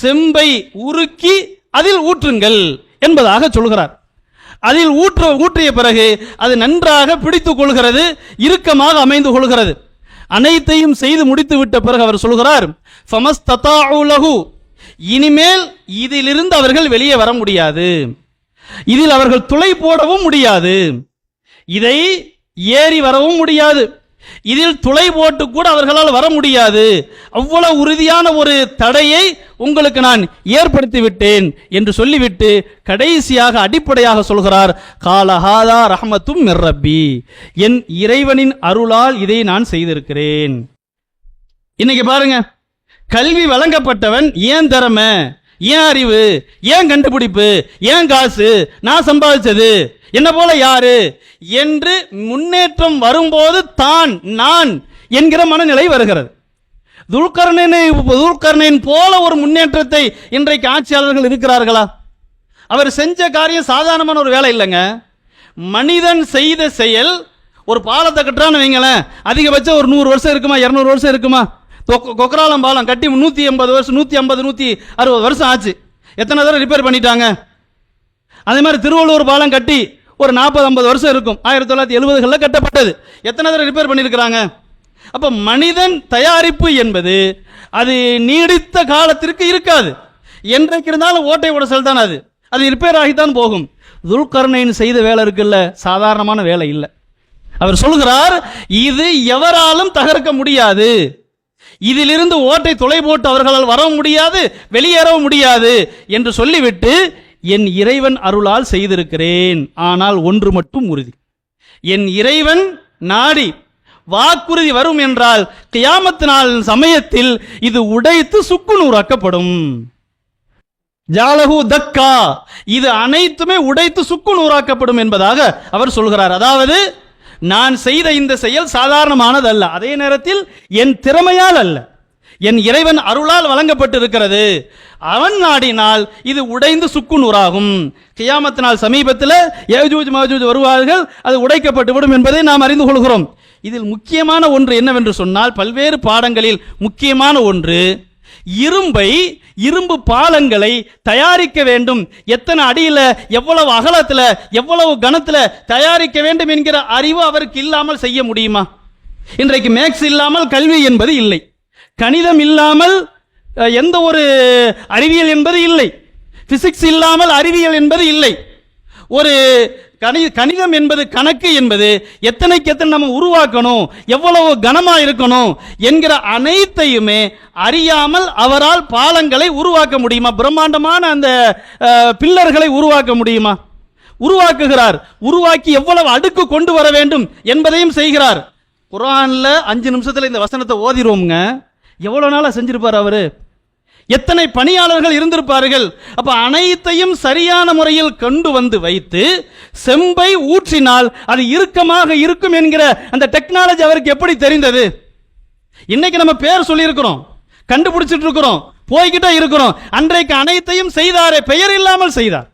செம்பை உருக்கி அதில் ஊற்றுங்கள் என்பதாக சொல்கிறார். அதில் ஊற்றிய பிறகு அது நன்றாக பிடித்துக் கொள்கிறது, இறுக்கமாக அமைந்து கொள்கிறது. அனைத்தையும் செய்து முடித்து விட்ட பிறகு அவர் சொல்கிறார், இனிமேல் இதிலிருந்து அவர்கள் வெளியே வர முடியாது, இதில் அவர்கள் துளை போடவும் முடியாது, இதை ஏறி வரவும் முடியாது, இதில் துளை போட்டு கூட அவர்களால் வர முடியாது, அவ்வளவு உறுதியான ஒரு தடையை உங்களுக்கு நான் ஏற்படுத்தி விட்டேன் என்று சொல்லிவிட்டு கடைசியாக அடிப்படையாக சொல்கிறார், காலஹாதா ரஹ்மத்தும் மிர் ரப்பி, என் இறைவனின் அருளால் இதை நான் செய்திருக்கிறேன். இன்னைக்கு பாருங்க, கல்வி வழங்கப்பட்டவன் ஏன் திறமை, ஏன் அறிவு, ஏன் கண்டுபிடிப்பு, ஏன் காசு, நான் சம்பாதிச்சது, என்ன போல யாரு என்று முன்னேற்றம் வரும்போது தான் நான் என்கிற மனநிலை வருகிறது. துல்கர்னைன் போல ஒரு முன்னேற்றத்தை இன்றைக்கு ஆட்சியாளர்கள் இருக்கிறார்களா? அவர் செஞ்ச காரியம் சாதாரணமான ஒரு வேலை இல்லைங்க. மனிதன் செய்த செயல், ஒரு பாலத்தை கட்டுறான்னு வைங்களேன், அதிகபட்சம் ஒரு 100 வருஷம் இருக்குமா, 200 வருஷம் இருக்குமா? கொக்கராலம் பாலம் கட்டி 180 வருஷம், 150, 160 வருஷம் ஆச்சு. எத்தனை தடவை ரிப்பேர் பண்ணிட்டாங்க? அதே மாதிரி திருவள்ளூர் பாலம் கட்டி ஒரு 40-50 வருஷம் இருக்கும், 1970களில் கட்டப்பட்டது. எத்தனை தடவை ரிப்பேர் பண்ணியிருக்கிறாங்க? அப்ப மனிதன் தயாரிப்பு என்பது அது நீடித்த காலத்திற்கு இருக்காது. என்றைக்கு இருந்தாலும் ஓட்டை உடசல் தான், அது ரிப்பேர் ஆகித்தான் போகும். துல்கர்னைன் செய்த வேலை இருக்குல்ல, சாதாரணமான வேலை இல்லை. அவர் சொல்கிறார், இது எவராலும் தகர்க்க முடியாது, இதிலிருந்து ஓட்டை துளை போட்டு அவர்களால் வர முடியாது, வெளியேறவும் முடியாது என்று சொல்லிவிட்டு, என் இறைவன் அருளால் செய்திருக்கிறேன், ஆனால் ஒன்று மட்டும் உறுதி, என் இறைவன் நாடி வாக்குறுதி வரும் என்றால் கியாமத் நாள் சமயத்தில் இது உடைத்து சுக்குநூறாக்கப்படும். ஜாலஹு தக்கா, இது அனைத்துமே உடைத்து சுக்குநூறாக்கப்படும் என்பதாக அவர் சொல்கிறார். அதாவது நான் செய்த இந்த செயல் சாதாரணமானது அல்ல, அதே நேரத்தில் என் திறமையால் அல்ல, என் இறைவன் அருளால் வழங்கப்பட்டிருக்கிறது. அவன் நாடினால் இது உடைந்து சுக்குநூறாகும். கியாமத் நாள் சமீபத்தில் யஜூஜ் மஜூஜ் வருவார்கள், அது உடைக்கப்பட்டு விடும் என்பதை நாம் அறிந்து கொள்கிறோம். இதில் முக்கியமான ஒன்று என்னவென்று சொன்னால், பல்வேறு பாடங்களில் முக்கியமான ஒன்று, இரும்பு பாலங்களை தயாரிக்க வேண்டும், எத்தனை அடியில, எவ்வளவு அகலத்துல, எவ்வளவு கனத்துல தயாரிக்க வேண்டும் என்கிற அறிவு அவருக்கு இல்லாமல் செய்ய முடியுமா? இன்றைக்கு மேக்ஸ் இல்லாமல் கல்வி என்பது இல்லை, கணிதம் இல்லாமல் எந்த ஒரு அறிவியல் என்பது இல்லை, பிசிக்ஸ் இல்லாமல் அறிவியல் என்பது இல்லை. ஒரு கணிதம் என்பது, கணக்கு என்பது எத்தனைக்கு எத்தனை நம்ம உருவாக்கணும், எவ்வளவு கனமா இருக்கணும் என்கிற அனைத்தையுமே அறியாமல் அவரால் பாலங்களை உருவாக்க முடியுமா? பிரம்மாண்டமான அந்த பில்லர்களை உருவாக்க முடியுமா? உருவாக்குகிறார். உருவாக்கி எவ்வளவு அடுக்கு கொண்டு வர வேண்டும் என்பதையும் செய்கிறார். குர்ஆன்ல 5 நிமிஷத்துல இந்த வசனத்தை ஓதிரோம்ங்க, எவ்வளவு நாளா செஞ்சிருப்பார் அவரு? எத்தனை பணியாளர்கள் இருந்திருப்பார்கள்? அப்ப அனைத்தையும் சரியான முறையில் கொண்டு வைத்து செம்பை ஊற்றினால் அது இறுக்கமாக இருக்கும் என்கிற அந்த டெக்னாலஜி அவருக்கு எப்படி தெரிந்தது? இன்னைக்கு நம்ம பேர் சொல்லி இருக்கிறோம், கண்டுபிடிச்சிட்டு இருக்கிறோம், போய்கிட்டே இருக்கிறோம். அன்றைக்கு அனைத்தையும் செய்தாரே, பெயர் இல்லாமல் செய்தார்.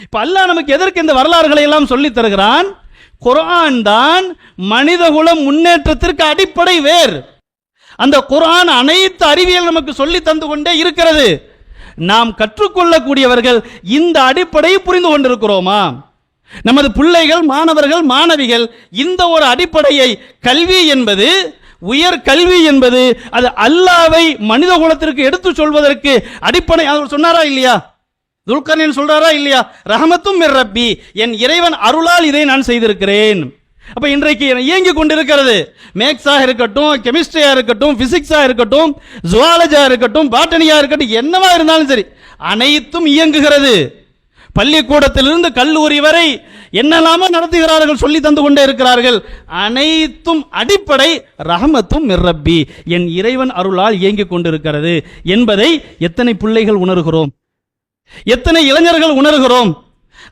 இப்ப அல்லாஹ் நமக்கு எதற்கு இந்த வரலாறுகளை எல்லாம் சொல்லி தருகிறான்? குர்ஆன் தான் மனிதகுல முன்னேற்றத்திற்கு அடிப்படை வேர். அந்த குர்ஆன் அனைத்து அறிவியல் நமக்கு சொல்லி தந்து கொண்டே இருக்கிறது. நாம் கற்றுக்கொள்ளக்கூடியவர்கள் இந்த அடிப்படையை புரிந்து கொண்டிருக்கிறோமா? நமது பிள்ளைகள், மாணவர்கள், மாணவிகள் இந்த ஒரு அடிப்படையை, கல்வி என்பது, உயர் கல்வி என்பது, அது அல்லாஹ்வை மனித குலத்திற்கு எடுத்து சொல்வதற்கு அடிப்படை. அவர் சொன்னாரா இல்லையா? துல்கர்னைன் சொல்றாரா இல்லையா? ரஹமத்தும் மிர் ரப்பி, என் இறைவன் அருளால் இதை நான் செய்திருக்கிறேன். அப்ப இன்றைக்கு இயங்கி கொண்டிருக்கிறது. மேக்ஸா இருக்கட்டும், கெமிஸ்ட்ரியா இருக்கட்டும், பிசிக்ஸா இருக்கட்டும், ஜுவாலஜியா இருக்கட்டும், பாட்டனியா இருக்கட்டும், என்னவா இருந்தாலும் சரி, அனைத்தும் இயங்குகிறது. பள்ளிக்கூடத்திலிருந்து கல்லூரி வரை என்னெல்லாமோ நடத்துகிறார்கள், சொல்லி தந்து கொண்டே இருக்கிறார்கள். அனைத்தும் அடிப்படை ரஹமத்தும் மிர் ரப்பி, என் இறைவன் அருளால் இயங்கிக் கொண்டிருக்கிறது என்பதை எத்தனை பிள்ளைகள் உணர்கிறோம்? எத்தனை இளைஞர்கள் உணர்கிறோம்?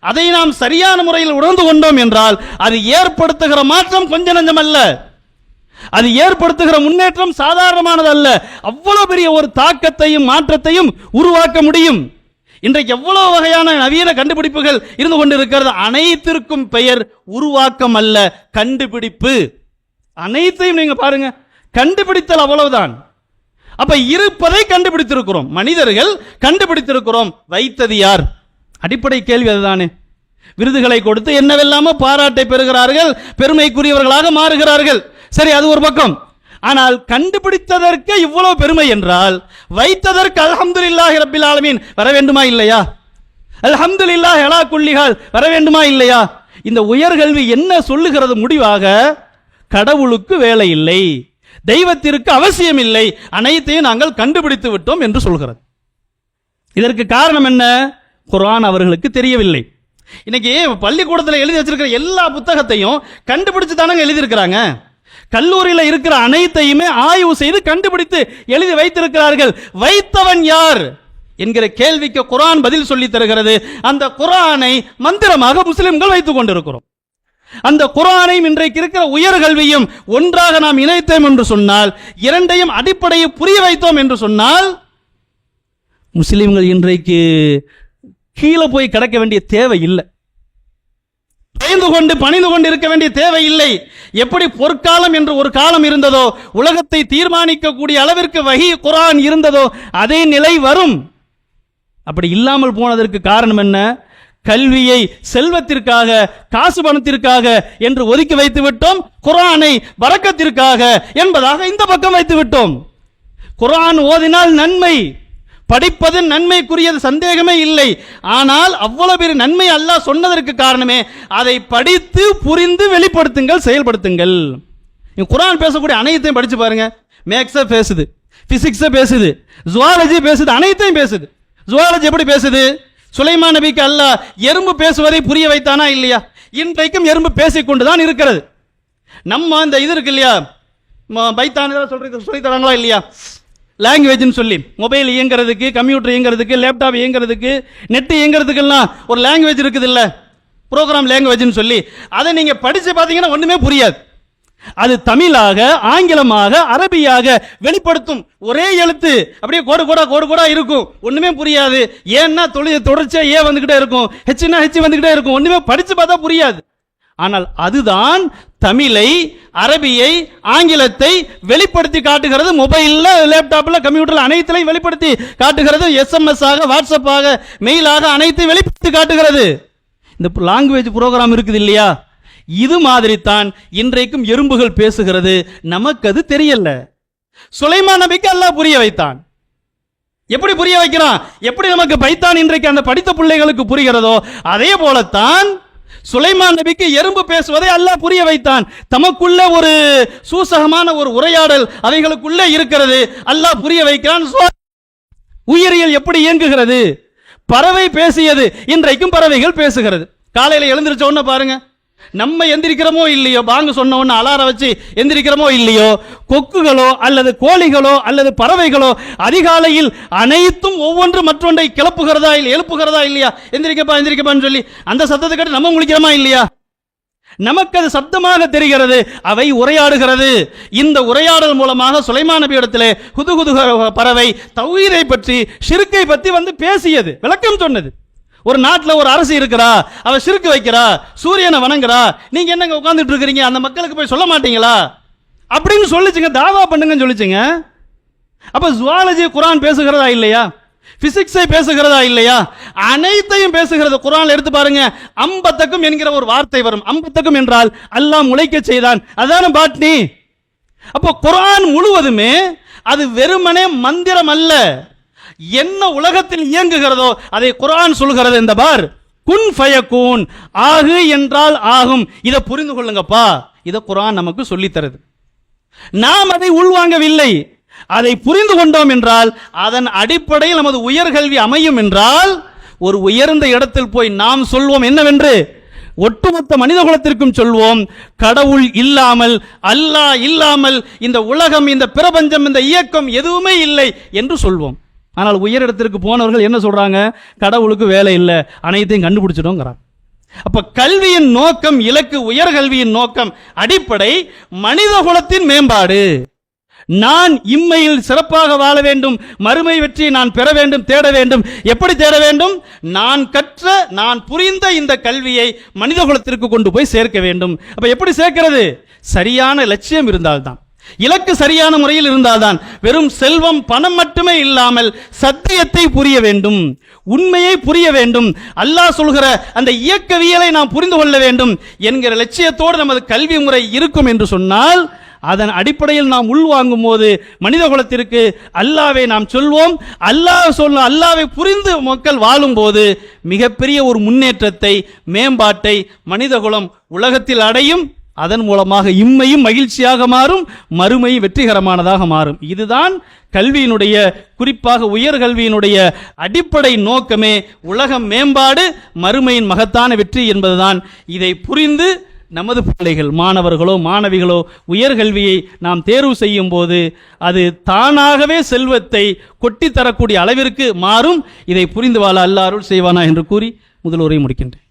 அதை நாம் சரியான முறையில் உணர்ந்து கொண்டோம் என்றால் அது ஏற்படுத்துகிற மாற்றம் கொஞ்ச நஞ்சம் அல்ல, அது ஏற்படுத்துகிற முன்னேற்றம் சாதாரணமானது அல்ல. அவ்வளவு பெரிய ஒரு தாக்கத்தையும் மாற்றத்தையும் உருவாக்க முடியும். இன்றைக்கு எவ்வளவு வகையான நவீன கண்டுபிடிப்புகள் இருந்து கொண்டிருக்கிறது. அனைத்திற்கும் பெயர் உருவாக்கம் அல்ல, கண்டுபிடிப்பு. அனைத்தையும் நீங்க பாருங்க, கண்டுபிடித்தல் அவ்வளவுதான். அப்ப இருப்பதை கண்டுபிடித்திருக்கிறோம், மனிதர்கள் கண்டுபிடித்திருக்கிறோம். வைத்தது யார்? அடிப்படை கேள்வி அதுதானே. விருதுகளை கொடுத்து என்னவெல்லாமோ பாராட்டை பெறுகிறார்கள், பெருமைக்குரியவர்களாக மாறுகிறார்கள். சரி, அது ஒரு பக்கம். ஆனால் கண்டுபிடித்ததற்கு இவ்வளவு பெருமை என்றால் வைத்ததற்கு அல்ஹம்துலில்லாஹி ரப்பில் ஆலமீன் வர வேண்டுமா இல்லையா? அல்ஹம்துலில்லாஹி அலா குல்லி ஹால் வர வேண்டுமா இல்லையா? இந்த உயர்கல்வி என்ன சொல்லுகிறது முடிவாக? கடவுளுக்கு வேலை இல்லை, தெய்வத்திற்கு அவசியம் இல்லை, அனைத்தையும் நாங்கள் கண்டுபிடித்து விட்டோம் என்று சொல்கிறது. இதற்கு காரணம் என்ன? குர்ஆன் அவர்களுக்கு தெரியவில்லை. இன்னைக்கு பள்ளிக்கூடத்தில் எழுதி வச்சிருக்கிற எல்லா புத்தகத்தையும் கண்டுபிடிச்சு தானங்க எழுதியிருக்கிறாங்க. கல்லூரியில் இருக்கிற அனைத்தையுமே ஆய்வு செய்து கண்டுபிடித்து எழுதி வைத்திருக்கிறார்கள். வைத்தவன் யார் என்கிற கேள்விக்கு குர்ஆன் பதில் சொல்லி தருகிறது. அந்த குர்ஆனை மந்திரமாக முஸ்லிம்கள் வைத்துக் கொண்டிருக்கிறோம். அந்த குர்ஆனையும் இன்றைக்கு இருக்கிற உயர்கல்வியும் ஒன்றாக நாம் இணைத்தோம் என்று சொன்னால், இரண்டையும் அடிப்படையை புரிய வைத்தோம் என்று சொன்னால், முஸ்லிம்கள் இன்றைக்கு கீழே போய் கிடக்க வேண்டிய தேவை இல்லை, பயந்து கொண்டு பணிந்து கொண்டு இருக்க வேண்டிய தேவை இல்லை. எப்படி பொற்காலம் என்று ஒரு காலம் இருந்ததோ, உலகத்தை தீர்மானிக்கக்கூடிய அளவிற்கு வஹி குர்ஆன் இருந்ததோ, அதே நிலை வரும். அப்படி இல்லாமல் போனதற்கு காரணம் என்ன? கல்வியை செல்வத்திற்காக, காசு பணத்திற்காக என்று ஒதுக்கி வைத்து விட்டோம். குர்ஆனை பரக்கத்திற்காக என்பதாக இந்த பக்கம் வைத்து விட்டோம். குர்ஆன் ஓதினால் நன்மை, படிப்பது நன்மைக்குரியது, சந்தேகமே இல்லை. ஆனால் அவ்வளவு பெரிய நன்மை அல்லாஹ் சொன்னதற்கு காரணமே அதை படித்து புரிந்து வெளிப்படுத்துங்கள், செயல்படுத்துங்கள். குர்ஆன் பேசக்கூடிய அனைத்தையும் படிச்சு பாருங்க. மேக்ஸை பேசுது, பிசிக்ஸை பேசுது, ஜுவாலஜி பேசுது, அனைத்தையும் பேசுது. ஜுவாலஜி எப்படி பேசுது? சுலைமான் நபிக்கு அல்லாஹ் எறும்பு பேசுவதை புரிய வைத்தானா இல்லையா? இன்றைக்கும் எறும்பு பேசிக்கொண்டுதான் இருக்கிறது. நம்ம இந்த இது இருக்கு இல்லையா, பைத்தான் சொல்லி தராங்களா இல்லையா, லாங்குவேஜ்னு சொல்லி, மொபைல் இயங்கிறதுக்கு, கம்ப்யூட்டர் இயங்கிறதுக்கு, லேப்டாப் இயங்கிறதுக்கு, நெட் இயங்கிறதுக்கெல்லாம் ஒரு லாங்குவேஜ் இருக்குது இல்ல, ப்ரோக்ராம் லாங்குவேஜ்னு சொல்லி. அதை நீங்க படிச்சு பார்த்தீங்கன்னா ஒண்ணுமே புரியாது. அது தமிழாக, ஆங்கிலமாக, அரபியாக வெளிப்படுத்தும் ஒரே எழுத்து, அப்படியே கோடு கோடா கோடு கோடா இருக்கும், ஒண்ணுமே புரியாது. ஏன்னா தொடர்ச்சியா ஏ வந்துகிட்டே இருக்கும், ஹெச்னா ஹெச் வந்துகிட்டே இருக்கும், ஒண்ணுமே படிச்சு பார்த்தா புரியாது. ஆனால் அதுதான் தமிழை, அரபியை, ஆங்கிலத்தை வெளிப்படுத்தி காட்டுகிறது. மொபைல்ல, லேப்டாப்ல, கம்ப்யூட்டர்ல அனைத்தையும் வெளிப்படுத்தி காட்டுகிறது. எஸ்எம்எஸ் ஆக, வாட்ஸ்அப் ஆக, மெயிலாக அனைத்தையும் வெளிப்படுத்தி காட்டுகிறது. இந்த லாங்குவேஜ் ப்ரோக்ராம் இருக்குது இல்லையா, இது மாதிரி தான் இன்றைக்கும் எறும்புகள் பேசுகிறது. நமக்கு அது தெரியல. சுலைமான் நபிக்கு அல்லாஹ் புரிய வைத்தான். எப்படி புரிய வைக்கிறான்? எப்படி நமக்கு பைத்தான் இன்றைக்கு அந்த படித்த பிள்ளைகளுக்கு புரிகிறதோ அதே போலத்தான் சுலைமான் நபிக்கு எறும்பு பேசுவதை அல்லாஹ் புரிய வைத்தான். தமக்குள்ள ஒரு சூசகமான ஒரு உரையாடல் அவைகளுக்குள்ளே இருக்கிறது, அல்லாஹ் புரிய வைக்கிறான். உயிரியல் எப்படி இயங்குகிறது? பறவை பேசியது, இன்றைக்கும் பறவைகள் பேசுகிறது. காலையில் எழுந்திருச்ச உடனே பாருங்க, நம்ம எந்திரிக்கிறோமோ இல்லையோ, பாங்கு சொன்ன உடனே அலாரம் வச்சு எந்திரிக்கிறோமோ இல்லையோ, கொக்குகளோ அல்லது கோழிகளோ அல்லது பறவைகளோ அதிகாலையில் அனைத்தும் ஒவ்வொன்று மற்றொன்றை கிளப்புகிறதா இல்லை, எழுப்புகிறதா இல்லையா? எந்திரிக்கப்பா எந்திரிக்கப்பான்னு சொல்லி அந்த சத்தத்தை கேட்டு நம்ம முழிக்கிறோமா இல்லையா? நமக்கு அது சப்தமாக தெரிகிறது, அவை உரையாடுகிறது. இந்த உரையாடல் மூலமாக சுலைமான் நபி இடத்திலே குதுகுது பறவை தௌஹீதை பற்றி, ஷிர்க்கை பற்றி வந்து பேசியது, விளக்கம் சொன்னது. ஒரு நாட்டில் ஒரு அரசு இருக்கிறா, அவ ஷிர்க் வைக்கிறா, சூரியனை வணங்குறா, நீங்க என்னங்க உட்கார்ந்துட்டு இருக்கிறீங்க, அந்த மக்களுக்கு போய் சொல்ல மாட்டீங்களா அப்படின்னு சொல்லிச்சுங்க, தாவா பண்ணுங்கன்னு சொல்லிச்சுங்க. அப்ப ஜுவாலஜி குர்ஆன் பேசுகிறதா இல்லையா? பிசிக்ஸை பேசுகிறதா இல்லையா? அனைத்தையும் பேசுகிறது. குர்ஆன்ல எடுத்து பாருங்க, அம்பத்தக்கும் என்கிற ஒரு வார்த்தை வரும். அம்பத்தக்கும் என்றால் அல்லாஹ் முளைக்க செய்தான், அதான பாட்னி. அப்போ குர்ஆன் முழுவதுமே அது வெறுமனே மந்திரம் அல்ல. என்ன உலகத்தில் இயங்குகிறதோ அதை குர்ஆன் சொல்கிறது. இந்த பார், குன் ஃபயகூன், ஆகு என்றால் ஆகும். இதை புரிந்து கொள்ளுங்கப்பா. இதை குர்ஆன் நமக்கு சொல்லித் தருது. நாம் அதை உள்வாங்கவில்லை. அதை புரிந்து கொண்டோம் என்றால் அதன் அடிப்படையில் நமது உயர்கல்வி அமையும் என்றால் ஒரு உயர்ந்த இடத்தில் போய் நாம் சொல்வோம் என்னவென்று, ஒட்டுமொத்த மனித குலத்திற்கும் சொல்வோம், கடவுள் இல்லாமல், அல்லாஹ் இல்லாமல் இந்த உலகம், இந்த பிரபஞ்சம், இந்த இயக்கம் எதுவுமே இல்லை என்று சொல்வோம். ஆனால் உயரிடத்திற்கு போனவர்கள் என்ன சொல்றாங்க? கடவுளுக்கு வேலை இல்லை, அனைத்தையும் கண்டுபிடிச்சிட்டோங்கிறாங்க. அப்ப கல்வியின் நோக்கம், இலக்கு, உயர்கல்வியின் நோக்கம், அடிப்படை மனித குலத்தின் மேம்பாடு. நான் இம்மையில் சிறப்பாக வாழ வேண்டும், மறுமை வெற்றியை நான் பெற வேண்டும், தேட வேண்டும். எப்படி தேட வேண்டும்? நான் கற்ற, நான் புரிந்த இந்த கல்வியை மனித குலத்திற்கு கொண்டு போய் சேர்க்க வேண்டும். அப்ப எப்படி சேர்க்கிறது? சரியான லட்சியம் இருந்தால்தான், இலக்கு சரியான முறையில் இருந்தால்தான். வெறும் செல்வம், பணம் மட்டுமே இல்லாமல் சத்தியத்தை புரிய வேண்டும், உண்மையை புரிய வேண்டும், அல்லாஹ் சொல்கிற அந்த இயக்கவியலை நாம் புரிந்து கொள்ள வேண்டும் என்கிற லட்சியத்தோடு நமது கல்வி முறை இருக்கும் என்று சொன்னால், அதன் அடிப்படையில் நாம் உள்வாங்கும் போது மனித குலத்திற்கு அல்லாவை நாம் சொல்வோம். அல்லாவை புரிந்து மக்கள் வாழும் போது மிகப்பெரிய ஒரு முன்னேற்றத்தை, மேம்பாட்டை மனித குலம் உலகத்தில் அடையும். அதன் மூலமாக இம்மையும் மகிழ்ச்சியாக மாறும், மறுமையும் வெற்றிகரமானதாக மாறும். இதுதான் கல்வியினுடைய, குறிப்பாக உயர்கல்வியினுடைய அடிப்படை நோக்கமே. உலக மேம்பாடு, மறுமையின் மகத்தான வெற்றி என்பதுதான். இதை புரிந்து நமது பிள்ளைகள், மாணவர்களோ மாணவிகளோ உயர்கல்வியை நாம் தேர்வு செய்யும் போது அது தானாகவே செல்வத்தை கொட்டி தரக்கூடிய அளவிற்கு மாறும். இதை புரிந்து வாழ அல்லாஹ் அருள் செய்வானா என்று கூறி முதல் உரையை முடிக்கின்றேன்.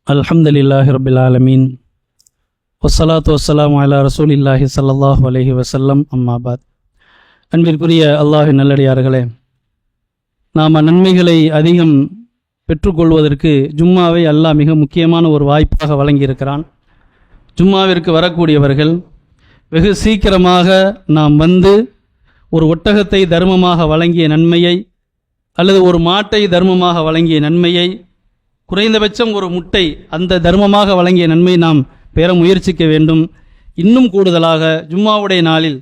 அல்ஹம்துலில்லாஹி ரப்பில் ஆலமீன், வஸ்ஸலாத்து வஸ்ஸலாமு அலா ரசூலில்லாஹி ஸல்லல்லாஹு அலைஹி வஸல்லம், அம்மா பாத். அன்பிற்குரிய அல்லாஹ்வின் நல்லடியார்களே, நாம் நன்மைகளை அதிகம் பெற்றுக்கொள்வதற்கு ஜும்மாவை அல்லாஹ் மிக முக்கியமான ஒரு வாய்ப்பாக வழங்கியிருக்கிறான். ஜும்மாவிற்கு வரக்கூடியவர்கள் வெகு சீக்கிரமாக நாம் வந்து ஒரு ஒட்டகத்தை தர்மமாக வழங்கிய நன்மையை, அல்லது ஒரு மாட்டை தர்மமாக வழங்கிய நன்மையை, குறைந்தபட்சம் ஒரு முட்டை அந்த தர்மமாக வழங்கிய நன்மை நாம் பெற முயற்சிக்க வேண்டும். இன்னும் கூடுதலாக ஜும்மாவுடைய நாளில்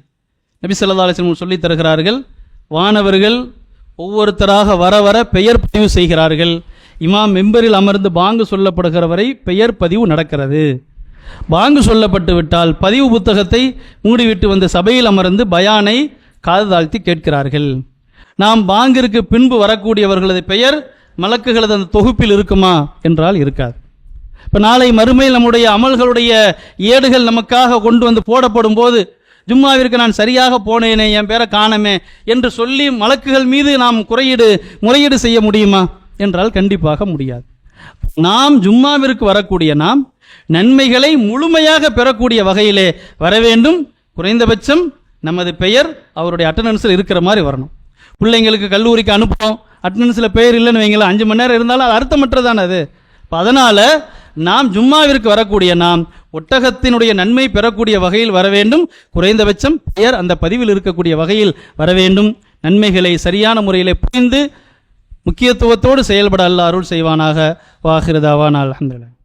நபி ஸல்லல்லாஹு அலைஹி வஸல்லம் சொல்லித் தருகிறார்கள், வானவர்கள் ஒவ்வொருத்தராக வர வர பெயர் பதிவு செய்கிறார்கள். இமாம் மெம்பரில் அமர்ந்து பாங்கு சொல்லப்படுகிற வரை பெயர் பதிவு நடக்கிறது. பாங்கு சொல்லப்பட்டு விட்டால் பதிவு புத்தகத்தை மூடிவிட்டு வந்து சபையில் அமர்ந்து பயானை காது தாழ்த்தி கேட்கிறார்கள். நாம் பாங்கிற்கு பின்பு வரக்கூடியவர்களது பெயர் மலக்குகளது அந்த தொகுப்பில் இருக்குமா என்றால் இருக்காது. இப்போ நாளை மறுமையில் நம்முடைய அமல்களுடைய ஏடுகள் நமக்காக கொண்டு வந்து போடப்படும் போது, ஜும்மாவிற்கு நான் சரியாக போனேனே, என் பேரை காணமே என்று சொல்லி மலக்குகள் மீது நாம் முறையீடு செய்ய முடியுமா என்றால் கண்டிப்பாக முடியாது. நாம் ஜும்மாவிற்கு வரக்கூடிய நாம் நன்மைகளை முழுமையாக பெறக்கூடிய வகையிலே வர வேண்டும். குறைந்தபட்சம் நமது பெயர் அவருடைய அட்டண்டன்ஸில் இருக்கிற மாதிரி வரணும். பிள்ளைங்களுக்கு கல்லூரிக்கு அனுப்புகிறோம், அட்டண்டன்ஸில் பெயர் இல்லைன்னு வைங்களேன், 5 மணி நேரம் இருந்தாலும் அது அர்த்தமற்றதானே அது. இப்போ அதனால் நாம் ஜும்மாவிற்கு வரக்கூடிய நாம் ஒட்டகத்தினுடைய நன்மை பெறக்கூடிய வகையில் வர வேண்டும். குறைந்தபட்சம் பெயர் அந்த பதிவில் இருக்கக்கூடிய வகையில் வர வேண்டும். நன்மைகளை சரியான முறையில் புரிந்து முக்கியத்துவத்தோடு செயல்பட அல்லாஹ் அருள் செய்வானாக. வாஹிரு தாவானா அல்ஹம்துலில்லாஹ்.